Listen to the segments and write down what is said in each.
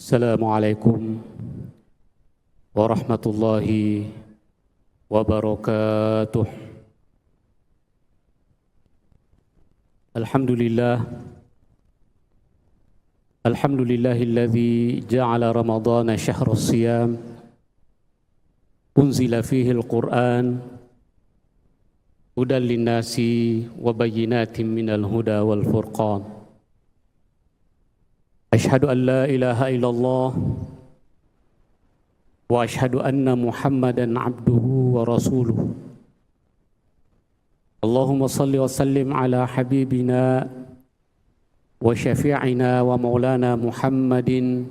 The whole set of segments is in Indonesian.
Assalamualaikum warahmatullahi wabarakatuh. Alhamdulillah, alhamdulillahilladzi ja'ala ramadhana syahrus siyam unzila fihi al-Qur'an hudan linnasi wa bayyinatin minal huda wal furqan. Asyhadu an la ilaha illallah wa asyhadu anna Muhammadan abduhu wa rasuluh. Allahumma salli wa sallim ala habibina wa syafi'ina wa maulana Muhammadin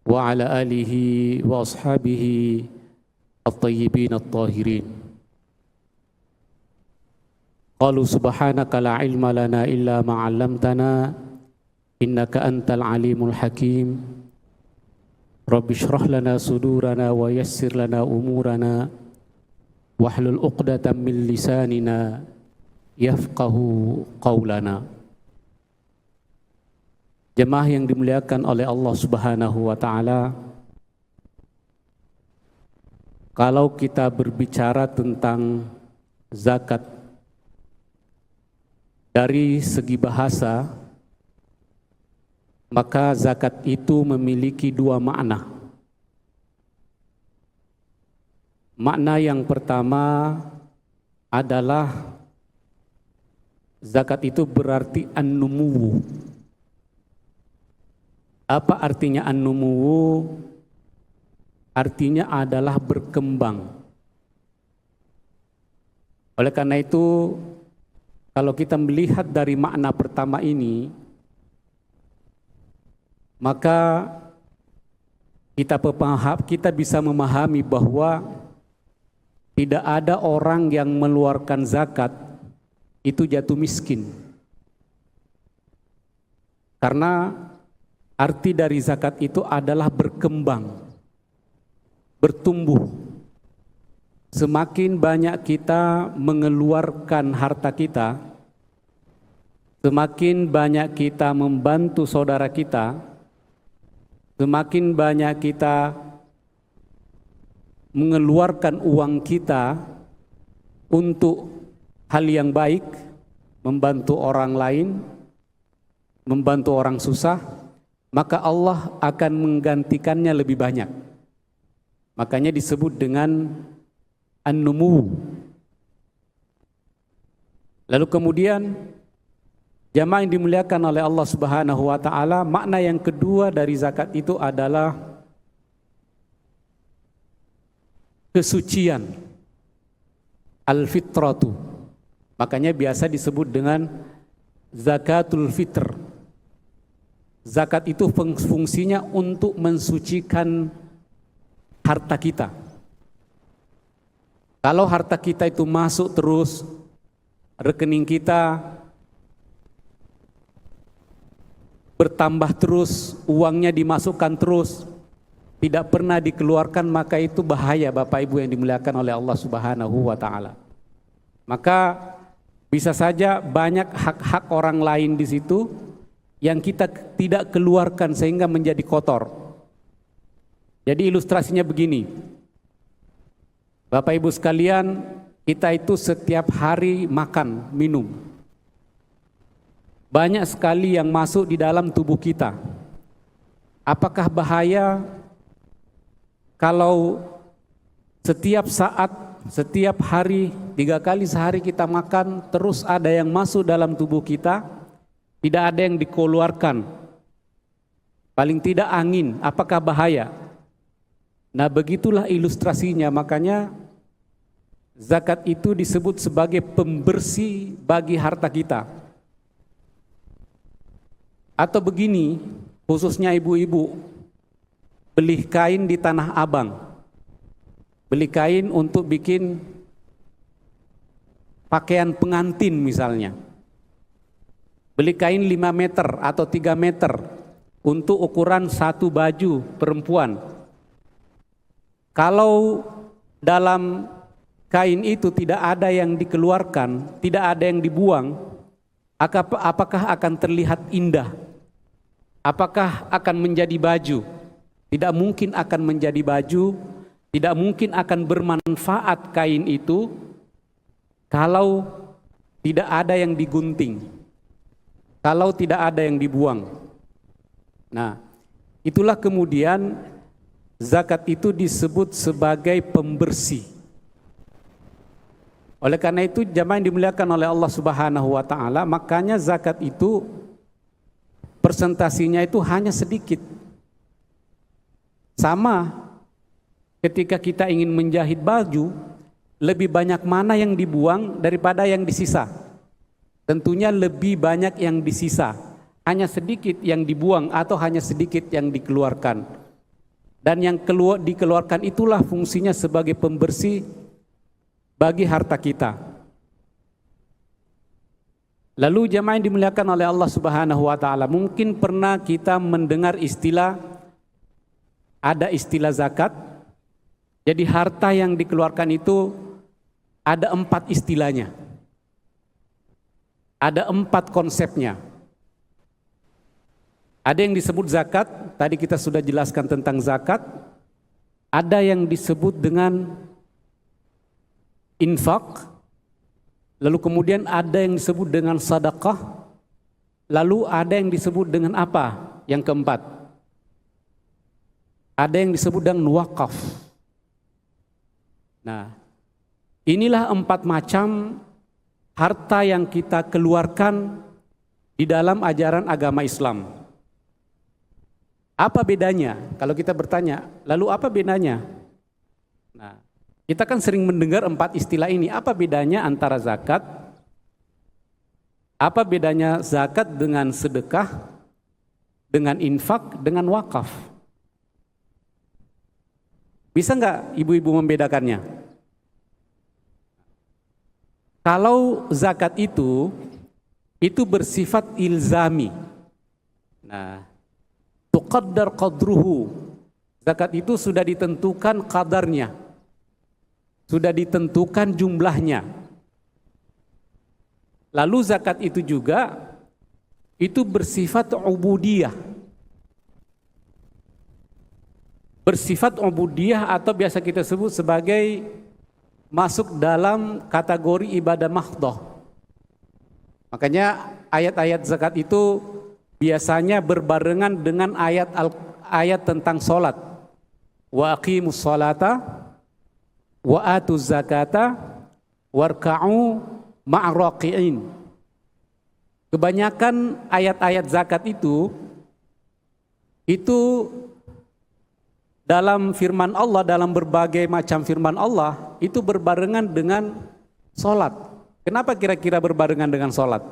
wa ala alihi wa ashabihi at-tayyibin at-tahirin. Qalu subhanaka la ilma lana illa ma 'allamtana innaka antal alimul hakim. Rabbi shrah lana sudurana wa yassir lana umurana wahlul 'uqdatam min lisanina yafqahu qaulana. Jemaah yang dimuliakan oleh Allah Subhanahu wa taala, kalau kita berbicara tentang zakat dari segi bahasa, maka zakat itu memiliki dua makna. Makna yang pertama adalah zakat itu berarti an-numuwu. Apa artinya an-numuwu? Artinya adalah berkembang. Oleh karena itu, kalau kita melihat dari makna pertama ini, maka kita bisa memahami bahwa tidak ada orang yang mengeluarkan zakat itu jatuh miskin. Karena arti dari zakat itu adalah berkembang, bertumbuh. Semakin banyak kita mengeluarkan harta kita, semakin banyak kita membantu saudara kita, semakin banyak kita mengeluarkan uang kita untuk hal yang baik, membantu orang lain, membantu orang susah, maka Allah akan menggantikannya lebih banyak. Makanya disebut dengan an-numu. Lalu kemudian jamaah yang dimuliakan oleh Allah Subhanahu wa taala, makna yang kedua dari zakat itu adalah kesucian, al-fitratu. Makanya biasa disebut dengan zakatul fitr. Zakat itu fungsinya untuk mensucikan harta kita. Kalau harta kita itu masuk terus, rekening kita bertambah terus, uangnya dimasukkan terus, tidak pernah dikeluarkan, maka itu bahaya Bapak Ibu yang dimuliakan oleh Allah Subhanahu wa taala. Maka bisa saja banyak hak-hak orang lain di situ yang kita tidak keluarkan sehingga menjadi kotor. Jadi ilustrasinya begini, Bapak Ibu sekalian, kita itu setiap hari makan, minum. Banyak sekali yang masuk di dalam tubuh kita. Apakah bahaya kalau setiap saat, setiap hari, 3 kali sehari kita makan, terus ada yang masuk dalam tubuh kita, tidak ada yang dikeluarkan, paling tidak angin, apakah bahaya? Nah, begitulah ilustrasinya. Makanya zakat itu disebut sebagai pembersih bagi harta kita. Atau begini, khususnya ibu-ibu, beli kain di Tanah Abang, beli kain untuk bikin pakaian pengantin misalnya, beli kain 5 meter atau 3 meter untuk ukuran satu baju perempuan. Kalau dalam kain itu tidak ada yang dikeluarkan, tidak ada yang dibuang, apakah akan terlihat indah? Apakah akan menjadi baju? Tidak mungkin akan menjadi baju, tidak mungkin akan bermanfaat kain itu kalau tidak ada yang digunting, kalau tidak ada yang dibuang. Nah, itulah kemudian zakat itu disebut sebagai pembersih. Oleh karena itu jamaah yang dimuliakan oleh Allah Subhanahu wa taala, makanya zakat itu persentasinya itu hanya sedikit. Sama ketika kita ingin menjahit baju, lebih banyak mana yang dibuang daripada yang disisa? Tentunya lebih banyak yang disisa. Hanya sedikit yang dibuang atau hanya sedikit yang dikeluarkan. Dan yang dikeluarkan itulah fungsinya sebagai pembersih bagi harta kita. Lalu jamaah yang dimuliakan oleh Allah Subhanahu wa taala, mungkin pernah kita mendengar ada istilah zakat. Jadi harta yang dikeluarkan itu ada 4 istilahnya. Ada 4 konsepnya. Ada yang disebut zakat, tadi kita sudah jelaskan tentang zakat. Ada yang disebut dengan infak. Lalu kemudian ada yang disebut dengan sedekah. Lalu ada yang disebut dengan apa? Yang keempat. Ada yang disebut dengan wakaf. Nah, inilah 4 macam harta yang kita keluarkan di dalam ajaran agama Islam. Apa bedanya? Kalau kita bertanya, lalu apa bedanya? Nah, kita kan sering mendengar 4 istilah ini. Apa bedanya antara zakat? Apa bedanya zakat dengan sedekah, dengan infak, dengan wakaf? Bisa nggak ibu-ibu membedakannya? Kalau zakat itu bersifat ilzami. Nah, tuqaddar qadruhu. Zakat itu sudah ditentukan kadarnya. Sudah ditentukan jumlahnya. Lalu zakat itu juga itu bersifat ubudiyah. Bersifat ubudiyah atau biasa kita sebut sebagai masuk dalam kategori ibadah mahdhah. Makanya ayat-ayat zakat itu biasanya berbarengan dengan ayat tentang salat. Wa aqimus salata wa atuz zakata warka'u ma'raqi'in. Kebanyakan ayat-ayat zakat itu dalam firman Allah, dalam berbagai macam firman Allah, itu berbarengan dengan sholat. Kenapa kira-kira berbarengan dengan sholat?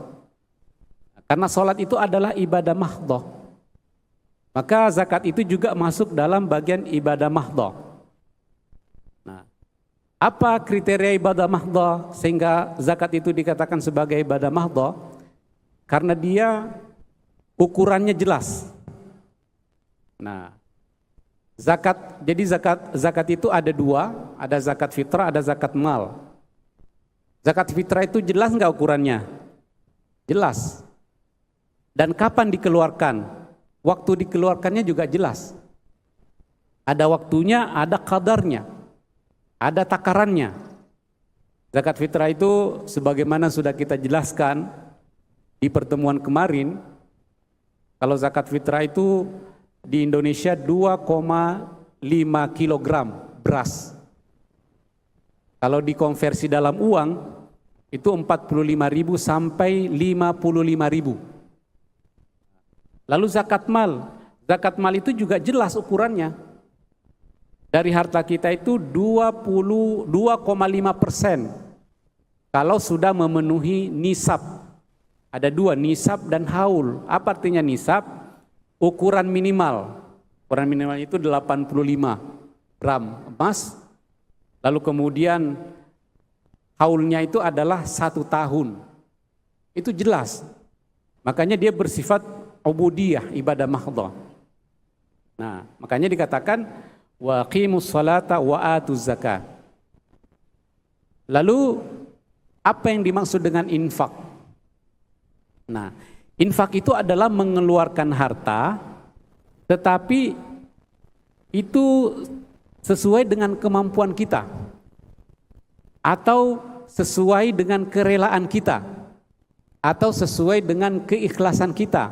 Karena sholat itu adalah ibadah mahdhah. Maka zakat itu juga masuk dalam bagian ibadah mahdhah. Nah, apa kriteria ibadah mahdhah sehingga zakat itu dikatakan sebagai ibadah mahdhah? Karena dia ukurannya jelas. Nah, zakat itu ada 2, ada zakat fitrah, ada zakat mal. Zakat fitrah itu jelas nggak ukurannya? Jelas. Dan kapan dikeluarkan? Waktu dikeluarkannya juga jelas. Ada waktunya, ada kadarnya, ada takarannya. Zakat fitrah itu sebagaimana sudah kita jelaskan di pertemuan kemarin, kalau zakat fitrah itu di Indonesia 2,5 kilogram beras. Kalau dikonversi dalam uang itu 45.000 sampai 55.000. Lalu zakat mal itu juga jelas ukurannya. Dari harta kita itu 2,5% kalau sudah memenuhi nisab. Ada 2, nisab dan haul. Apa artinya nisab? Ukuran minimal. Ukuran minimal itu 85 gram emas. Lalu kemudian haulnya itu adalah 1 tahun. Itu jelas. Makanya dia bersifat ubudiyah, ibadah mahdhah. Nah, makanya dikatakan wa aqimus salata wa atuz zakat. Lalu apa yang dimaksud dengan infak? Nah, infak itu adalah mengeluarkan harta tetapi itu sesuai dengan kemampuan kita atau sesuai dengan kerelaan kita atau sesuai dengan keikhlasan kita.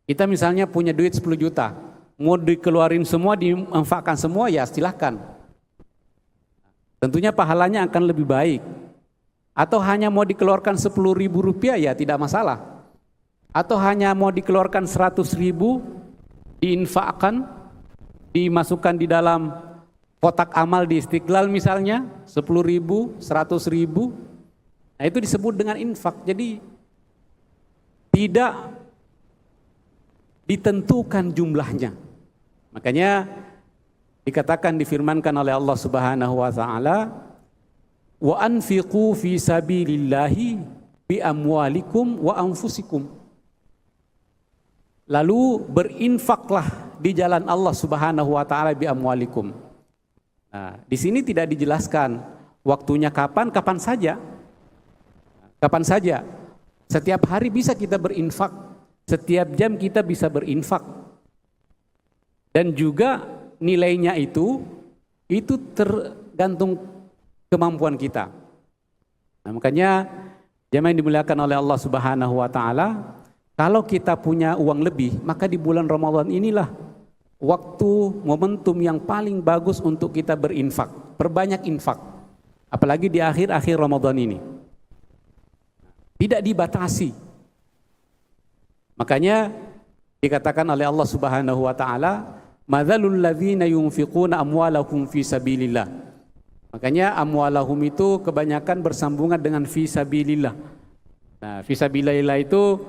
Kita misalnya punya duit 10 juta, mau dikeluarin semua, dimanfaatkan semua, ya silahkan. Tentunya pahalanya akan lebih baik. Atau hanya mau dikeluarkan 10.000 rupiah, ya tidak masalah. Atau hanya mau dikeluarkan 100.000, diinfakkan, dimasukkan di dalam kotak amal di Istiqlal misalnya, 10.000, 100.000, nah itu disebut dengan infak. Jadi tidak ditentukan jumlahnya. Makanya dikatakan, difirmankan oleh Allah Subhanahu wa taala, wa anfiqu fi sabilillahi bi amwalikum wa anfusikum. Lalu berinfaklah di jalan Allah Subhanahu wa taala bi amwalikum. Nah, di sini tidak dijelaskan waktunya kapan, kapan saja. Kapan saja. Setiap hari bisa kita berinfak, setiap jam kita bisa berinfak. Dan juga nilainya itu tergantung kemampuan kita. Nah, makanya jemaah yang dimuliakan oleh Allah Subhanahu wa taala, kalau kita punya uang lebih, maka di bulan Ramadan inilah waktu momentum yang paling bagus untuk kita berinfak, perbanyak infak. Apalagi di akhir-akhir Ramadan ini. Tidak dibatasi. Makanya dikatakan oleh Allah Subhanahu wa taala, "Madzalul ladzina yunfiquna amwalahum fi sabilillah." Makanya amwalahum itu kebanyakan bersambungan dengan fi sabilillah. Nah, fi sabilillah itu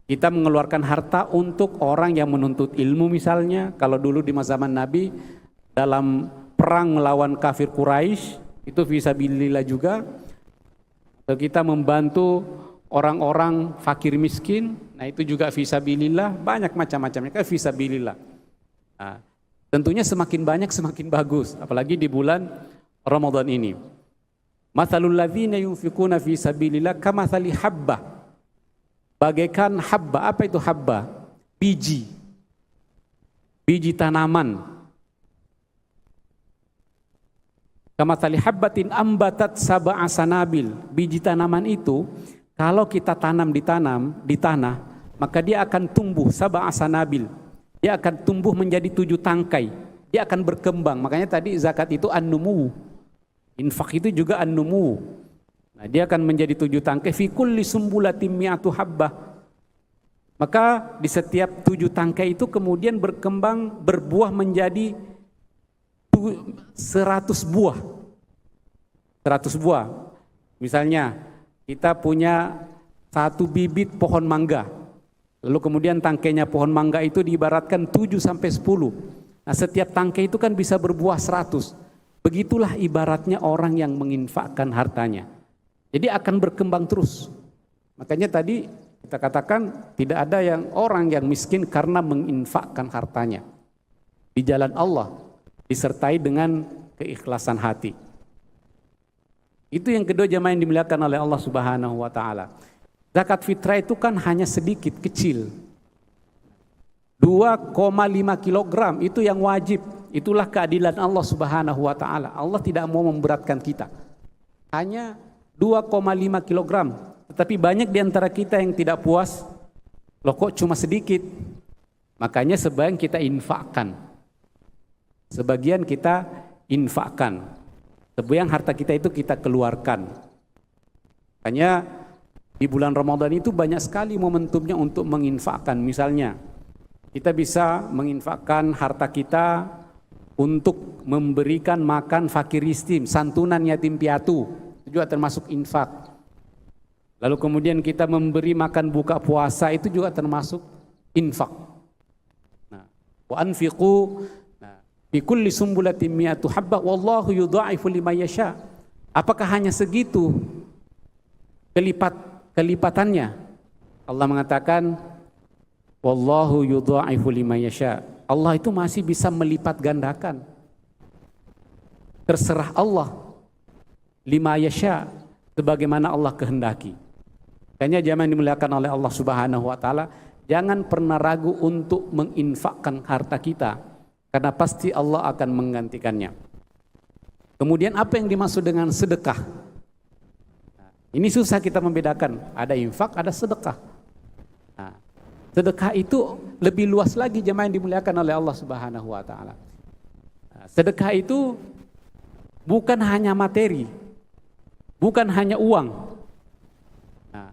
kita mengeluarkan harta untuk orang yang menuntut ilmu misalnya. Kalau dulu di masa zaman Nabi dalam perang melawan kafir Quraisy, itu fisabilillah juga. Atau kita membantu orang-orang fakir miskin, nah itu juga fisabilillah. Banyak macam-macamnya kan fisabilillah. Nah, tentunya semakin banyak semakin bagus, apalagi di bulan Ramadan ini. Matsalul ladzina yunfiquna fi sabilillah kamatsali habbah. Bagaikan habba. Apa itu habba? Biji tanaman. Kamatsali habbatin ambatat sab'a sanabil. Biji tanaman itu kalau kita tanam di tanah, maka dia akan tumbuh sab'a sanabil. Dia akan tumbuh menjadi 7 tangkai. Dia akan berkembang. Makanya tadi zakat itu an-numu. Infak itu juga an-numu. Nah, dia akan menjadi 7 tangkai, fi kulli sumbulatin mi'atu habbah. Maka di setiap 7 tangkai itu kemudian berkembang, berbuah menjadi 100 buah. 100 buah. Misalnya kita punya 1 bibit pohon mangga. Lalu kemudian tangkainya pohon mangga itu diibaratkan 7 sampai 10. Nah, setiap tangkai itu kan bisa berbuah 100. Begitulah ibaratnya orang yang menginfakkan hartanya. Jadi akan berkembang terus. Makanya tadi kita katakan tidak ada orang yang miskin karena menginfakkan hartanya di jalan Allah disertai dengan keikhlasan hati. Itu yang kedua jemaah yang dimuliakan oleh Allah Subhanahu wa taala. Zakat fitrah itu kan hanya sedikit, kecil. 2,5 kilogram itu yang wajib. Itulah keadilan Allah Subhanahu wa taala. Allah tidak mau memberatkan kita. Hanya 2,5 kilogram. Tetapi banyak di antara kita yang tidak puas. Loh kok cuma sedikit? Makanya sebagian kita infakkan. Sebagian kita infakkan. Sebagian harta kita itu kita keluarkan. Makanya di bulan Ramadan itu banyak sekali momentumnya untuk menginfakkan. Misalnya kita bisa menginfakkan harta kita untuk memberikan makan fakir miskin, santunan yatim piatu. Itu juga termasuk infak. Lalu kemudian kita memberi makan buka puasa, itu juga termasuk infak. Nah, wa anfiqu fi kulli sumbulatin mi'atu habbah wallahu yudha'ifu liman yasha. Apakah hanya segitu kelipatannya? Allah mengatakan wallahu yudha'ifu liman yasha. Allah itu masih bisa melipat gandakan. Terserah Allah. Lima yasha, sebagaimana Allah kehendaki. Makanya jemaah dimuliakan oleh Allah Subhanahu wa taala, jangan pernah ragu untuk menginfakkan harta kita, karena pasti Allah akan menggantikannya. Kemudian apa yang dimaksud dengan sedekah? Ini susah kita membedakan, ada infak, ada sedekah. Nah, sedekah itu lebih luas lagi jemaah yang dimuliakan oleh Allah Subhanahu wa taala. Sedekah itu bukan hanya materi, bukan hanya uang. Nah,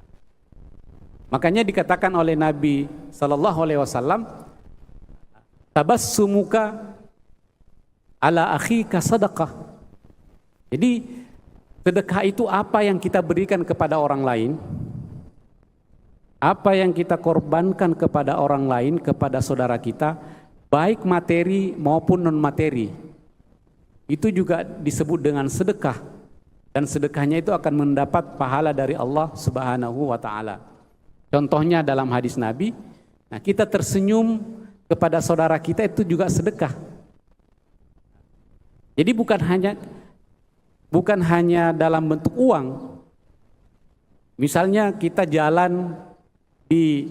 makanya dikatakan oleh Nabi sallallahu alaihi wasallam, tabassumuka ala akhika sadaqah. Jadi sedekah itu apa yang kita berikan kepada orang lain, apa yang kita korbankan kepada orang lain, kepada saudara kita, baik materi maupun non materi, itu juga disebut dengan sedekah, dan sedekahnya itu akan mendapat pahala dari Allah Subhanahu wa taala. Contohnya dalam hadis Nabi, nah kita tersenyum kepada saudara kita itu juga sedekah. Jadi bukan hanya dalam bentuk uang. Misalnya kita jalan di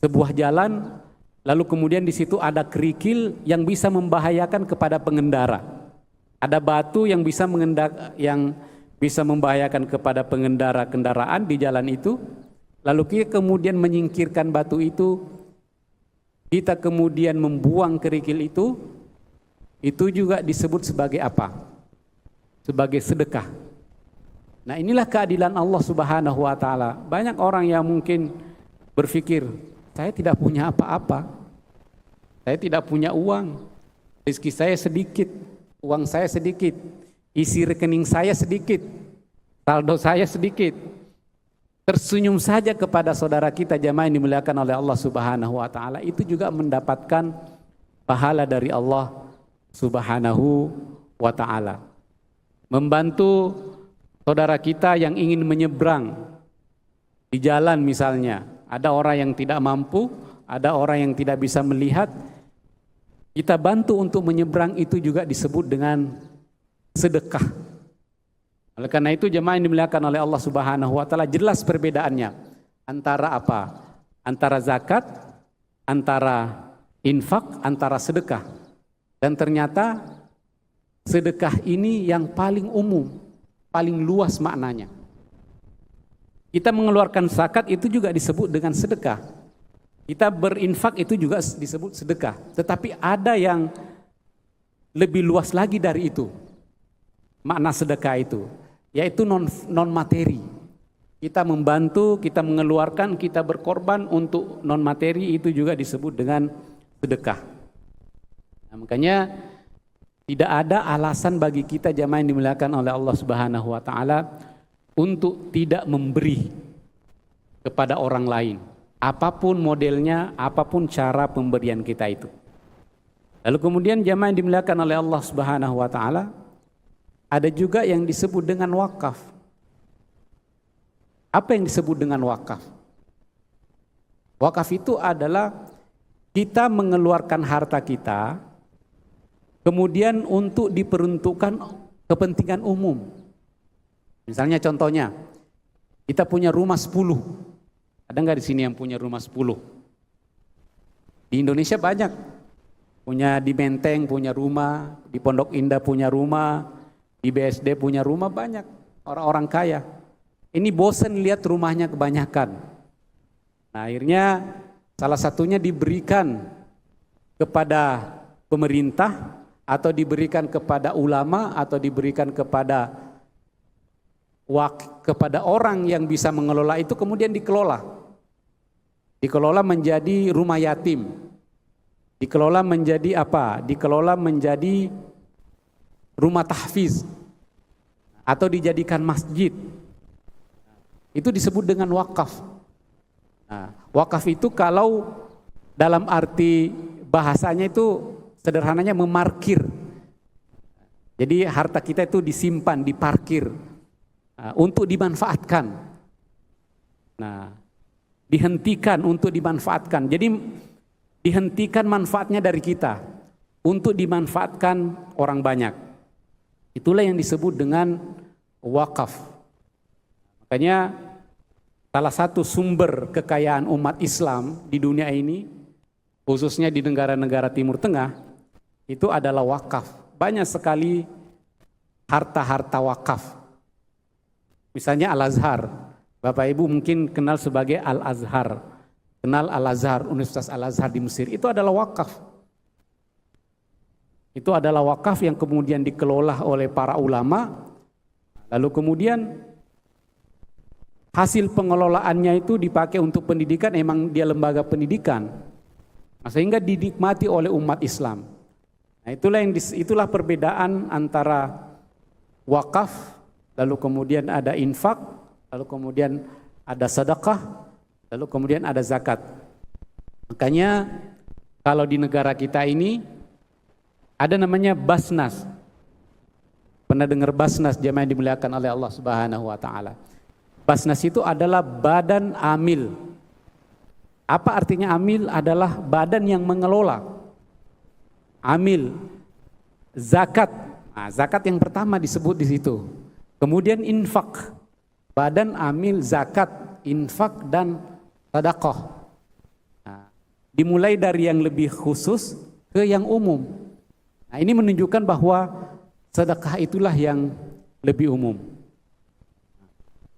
sebuah jalan, lalu kemudian di situ ada kerikil yang bisa membahayakan kepada pengendara. Ada batu yang bisa membahayakan kepada pengendara kendaraan di jalan itu. Lalu kita kemudian menyingkirkan batu itu, kita kemudian membuang kerikil itu juga disebut sebagai apa? Sebagai sedekah. Nah, inilah keadilan Allah Subhanahu wa taala. Banyak orang yang mungkin berpikir, saya tidak punya apa-apa. Saya tidak punya uang. Rezeki saya sedikit, uang saya sedikit, isi rekening saya sedikit, saldo saya sedikit. Tersenyum saja kepada saudara kita jamaah yang dimuliakan oleh Allah Subhanahu wa taala, itu juga mendapatkan pahala dari Allah Subhanahu wa taala. Membantu saudara kita yang ingin menyeberang di jalan misalnya, ada orang yang tidak mampu, ada orang yang tidak bisa melihat, kita bantu untuk menyeberang, itu juga disebut dengan sedekah. Oleh karena itu jemaah yang dimuliakan oleh Allah Subhanahu wa taala, jelas perbedaannya antara apa? Antara zakat, antara infak, antara sedekah. Dan ternyata sedekah ini yang paling umum, paling luas maknanya. Kita mengeluarkan zakat itu juga disebut dengan sedekah. Kita berinfak itu juga disebut sedekah. Tetapi ada yang lebih luas lagi dari itu, makna sedekah itu, yaitu non materi. Kita membantu, kita mengeluarkan, kita berkorban untuk non materi, itu juga disebut dengan sedekah. Nah, makanya tidak ada alasan bagi kita jamaah yang dimuliakan oleh Allah Subhanahu wa taala untuk tidak memberi kepada orang lain, apapun modelnya, apapun cara pemberian kita itu. Lalu kemudian jamaah yang dimuliakan oleh Allah Subhanahu wa taala, ada juga yang disebut dengan wakaf. Apa yang disebut dengan wakaf? Wakaf itu adalah kita mengeluarkan harta kita kemudian untuk diperuntukkan kepentingan umum. Misalnya contohnya, kita punya rumah 10. Ada nggak di sini yang punya rumah 10? Di Indonesia banyak. Punya di Menteng punya rumah, di Pondok Indah punya rumah, di BSD punya rumah, banyak orang-orang kaya. Ini bosan lihat rumahnya kebanyakan. Nah, akhirnya salah satunya diberikan kepada pemerintah, atau diberikan kepada ulama, atau diberikan kepada orang yang bisa mengelola itu, kemudian dikelola. Dikelola menjadi rumah yatim. Dikelola menjadi apa? Dikelola menjadi rumah tahfiz, atau dijadikan masjid. Itu disebut dengan wakaf. Nah, wakaf itu kalau dalam arti bahasanya itu sederhananya memarkir. Jadi harta kita itu disimpan, diparkir untuk dimanfaatkan. Nah, dihentikan untuk dimanfaatkan. Jadi dihentikan manfaatnya dari kita untuk dimanfaatkan orang banyak. Itulah yang disebut dengan wakaf. Makanya salah satu sumber kekayaan umat Islam di dunia ini, khususnya di negara-negara Timur Tengah, itu adalah wakaf. Banyak sekali harta-harta wakaf. Misalnya Al-Azhar. Bapak Ibu mungkin kenal sebagai Al-Azhar. Kenal Al-Azhar, Universitas Al-Azhar di Mesir. Itu adalah wakaf. Itu adalah wakaf yang kemudian dikelola oleh para ulama. Lalu kemudian hasil pengelolaannya itu dipakai untuk pendidikan, emang dia lembaga pendidikan. Sehingga dinikmati oleh umat Islam. Nah, itulah perbedaan antara wakaf, lalu kemudian ada infak, lalu kemudian ada sedekah, lalu kemudian ada zakat. Makanya kalau di negara kita ini ada namanya Basnas. Pernah dengar Basnas, jemaah yang dimuliakan oleh Allah Subhanahu wa taala. Basnas itu adalah badan amil. Apa artinya amil? Adalah badan yang mengelola. Amil, zakat. Nah, zakat yang pertama disebut di situ. Kemudian infak. Badan amil zakat, infak dan sedekah. Nah, dimulai dari yang lebih khusus ke yang umum. Nah, ini menunjukkan bahwa sedekah itulah yang lebih umum.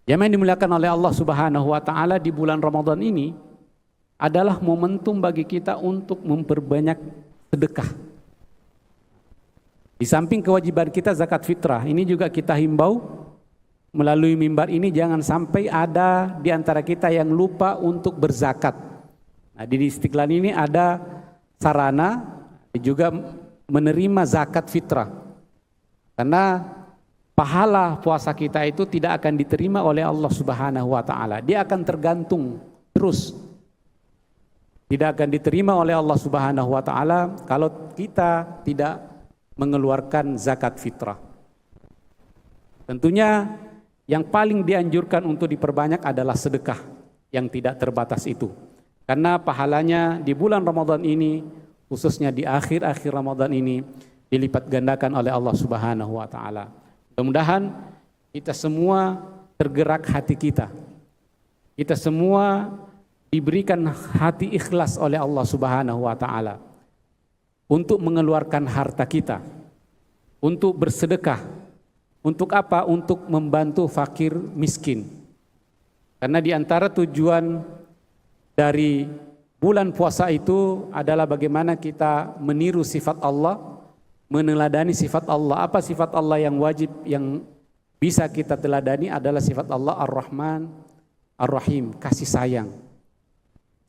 Yang dimuliakan oleh Allah Subhanahu wa taala, di bulan Ramadan ini adalah momentum bagi kita untuk memperbanyak sedekah. Di samping kewajiban kita zakat fitrah, ini juga kita himbau melalui mimbar ini jangan sampai ada di antara kita yang lupa untuk berzakat. Nah, di Istiqlal ini ada sarana juga menerima zakat fitrah. Karena pahala puasa kita itu tidak akan diterima oleh Allah Subhanahu wa taala. Dia akan tergantung terus. Tidak akan diterima oleh Allah Subhanahu wa taala kalau kita tidak mengeluarkan zakat fitrah. Tentunya yang paling dianjurkan untuk diperbanyak adalah sedekah yang tidak terbatas itu. Karena pahalanya di bulan Ramadan ini, khususnya di akhir-akhir Ramadan ini, dilipat gandakan oleh Allah Subhanahu wa taala. Mudah-mudahan kita semua tergerak hati kita. Kita semua diberikan hati ikhlas oleh Allah Subhanahu wa taala untuk mengeluarkan harta kita, untuk bersedekah. Untuk apa? Untuk membantu fakir miskin. Karena di antara tujuan dari bulan puasa itu adalah bagaimana kita meniru sifat Allah, meneladani sifat Allah. Apa sifat Allah yang wajib, yang bisa kita teladani adalah sifat Allah Ar-Rahman, Ar-Rahim, kasih sayang.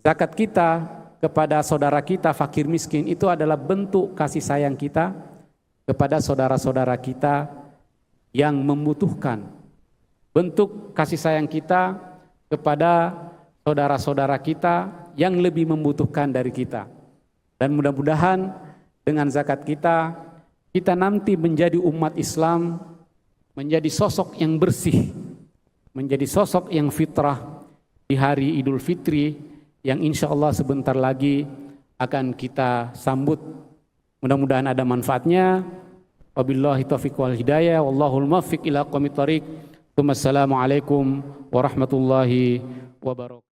Zakat kita kepada saudara kita fakir miskin itu adalah bentuk kasih sayang kita kepada saudara-saudara kita yang membutuhkan. Bentuk kasih sayang kita kepada saudara-saudara kita yang lebih membutuhkan dari kita. Dan mudah-mudahan dengan zakat kita nanti menjadi umat Islam, menjadi sosok yang bersih, menjadi sosok yang fitrah di hari Idul Fitri yang insya Allah sebentar lagi akan kita sambut. Mudah-mudahan ada manfaatnya. Wabillahi taufiq wal hidayah, wallahul muwaffiq ila aqwamit thoriq. Wassalamualaikum warahmatullahi wabarakatuh.